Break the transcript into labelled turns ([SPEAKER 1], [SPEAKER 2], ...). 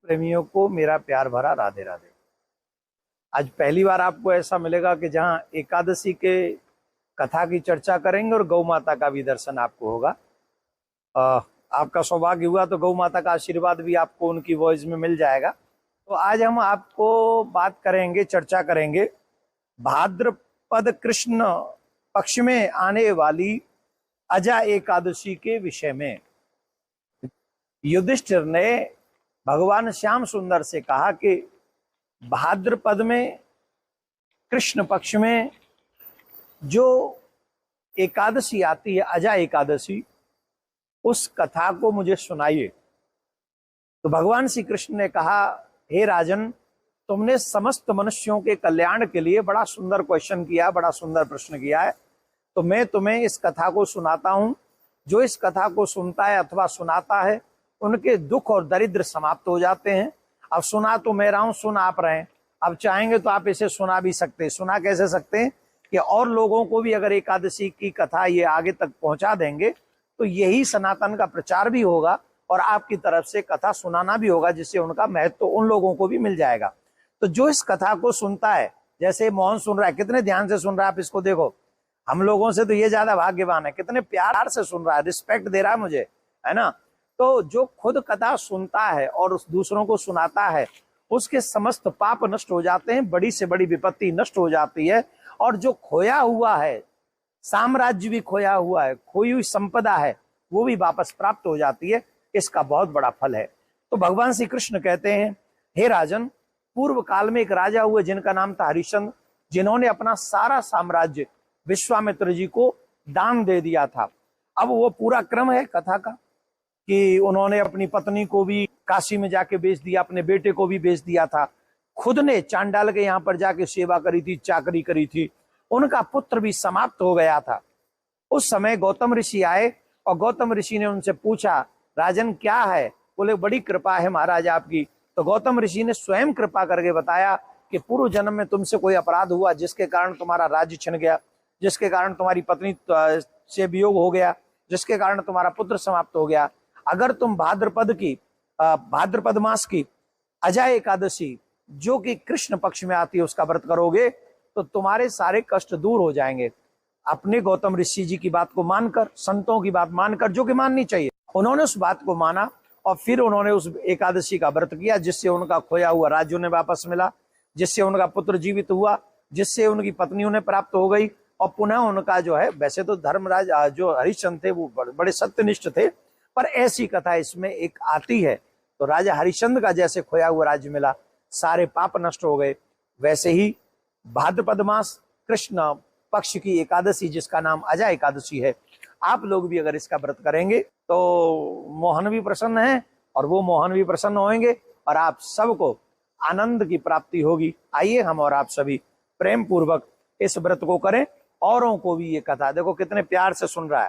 [SPEAKER 1] प्रेमियों को मेरा प्यार भरा राधे राधे। आज पहली बार आपको ऐसा मिलेगा कि जहां एकादशी के कथा की चर्चा करेंगे और गौ माता का भी दर्शन आपको होगा। आपका सौभाग्य हुआ तो गौ माता का आशीर्वाद भी आपको उनकी वॉइस में मिल जाएगा। तो आज हम आपको बात करेंगे, चर्चा करेंगे भाद्रपद कृष्ण पक्ष में आने वाली अजा एकादशी के विषय में। युधिष्ठिर ने भगवान श्याम सुंदर से कहा कि भाद्रपद में कृष्ण पक्ष में जो एकादशी आती है, अजा एकादशी, उस कथा को मुझे सुनाइए। तो भगवान श्री कृष्ण ने कहा, हे राजन, तुमने समस्त मनुष्यों के कल्याण के लिए बड़ा सुंदर क्वेश्चन किया, बड़ा सुंदर प्रश्न किया है। तो मैं तुम्हें इस कथा को सुनाता हूं। जो इस कथा को सुनता है अथवा सुनाता है, उनके दुख और दरिद्र समाप्त हो जाते हैं। अब सुना तो मैं रहा हूं, सुन आप रहे हैं। अब चाहेंगे तो आप इसे सुना भी सकते हैं। सुना कैसे सकते हैं कि और लोगों को भी अगर एकादशी की कथा ये आगे तक पहुंचा देंगे तो यही सनातन का प्रचार भी होगा और आपकी तरफ से कथा सुनाना भी होगा, जिससे उनका महत्व तो उन लोगों को भी मिल जाएगा। तो जो इस कथा को सुनता है, जैसे मोहन सुन रहा है, कितने ध्यान से सुन रहा है, आप इसको देखो। हम लोगों से तो ये ज्यादा भाग्यवान है, कितने प्यार से सुन रहा है, रिस्पेक्ट दे रहा है मुझे, है ना। तो जो खुद कथा सुनता है और उस दूसरों को सुनाता है, उसके समस्त पाप नष्ट हो जाते हैं, बड़ी से बड़ी विपत्ति नष्ट हो जाती है। और जो खोया हुआ है, साम्राज्य भी खोया हुआ है, खोई हुई संपदा है, वो भी वापस प्राप्त हो जाती है। इसका बहुत बड़ा फल है। तो भगवान श्री कृष्ण कहते हैं, हे राजन, पूर्व काल में एक राजा हुए जिनका नाम था हरिश्चंद्र, जिन्होंने अपना सारा साम्राज्य विश्वामित्र जी को दान दे दिया था। अब वो पूरा क्रम है कथा का कि उन्होंने अपनी पत्नी को भी काशी में जाके बेच दिया, अपने बेटे को भी बेच दिया था, खुद ने चांडाल के यहाँ पर जाके सेवा करी थी, चाकरी करी थी, उनका पुत्र भी समाप्त हो गया था। उस समय गौतम ऋषि आए और गौतम ऋषि ने उनसे पूछा, राजन क्या है? बोले, बड़ी कृपा है महाराज आपकी। तो गौतम ऋषि ने स्वयं कृपा करके बताया कि पूर्व जन्म में तुमसे कोई अपराध हुआ जिसके कारण तुम्हारा राज्य छिन गया, जिसके कारण तुम्हारी पत्नी से वियोग हो गया, जिसके कारण तुम्हारा पुत्र समाप्त हो गया। अगर तुम भाद्रपद मास की अजा एकादशी, जो कि कृष्ण पक्ष में आती है, उसका व्रत करोगे तो तुम्हारे सारे कष्ट दूर हो जाएंगे। अपने गौतम ऋषि जी की बात को मानकर, संतों की बात मानकर, जो कि माननी चाहिए, उन्होंने उस बात को माना और फिर उन्होंने उस एकादशी का व्रत किया, जिससे उनका खोया हुआ राज्य उन्हें वापस मिला, जिससे उनका पुत्र जीवित हुआ, जिससे उनकी पत्नी उन्हें प्राप्त हो गई। और पुनः उनका जो है, वैसे तो धर्मराज जो हरिश्चंद्र थे वो बड़े सत्यनिष्ठ थे, पर ऐसी कथा इसमें एक आती है। तो राजा हरिश्चंद्र का जैसे खोया हुआ राज्य मिला, सारे पाप नष्ट हो गए, वैसे ही भाद्रपद मास कृष्ण पक्ष की एकादशी, जिसका नाम अजा एकादशी है, आप लोग भी अगर इसका व्रत करेंगे तो मोहन भी प्रसन्न है और वो मोहन भी प्रसन्न होंगे और आप सबको आनंद की प्राप्ति होगी। आइए हम और आप सभी प्रेम पूर्वक इस व्रत को करें, औरों को भी ये कथा, देखो कितने प्यार से सुन रहा है।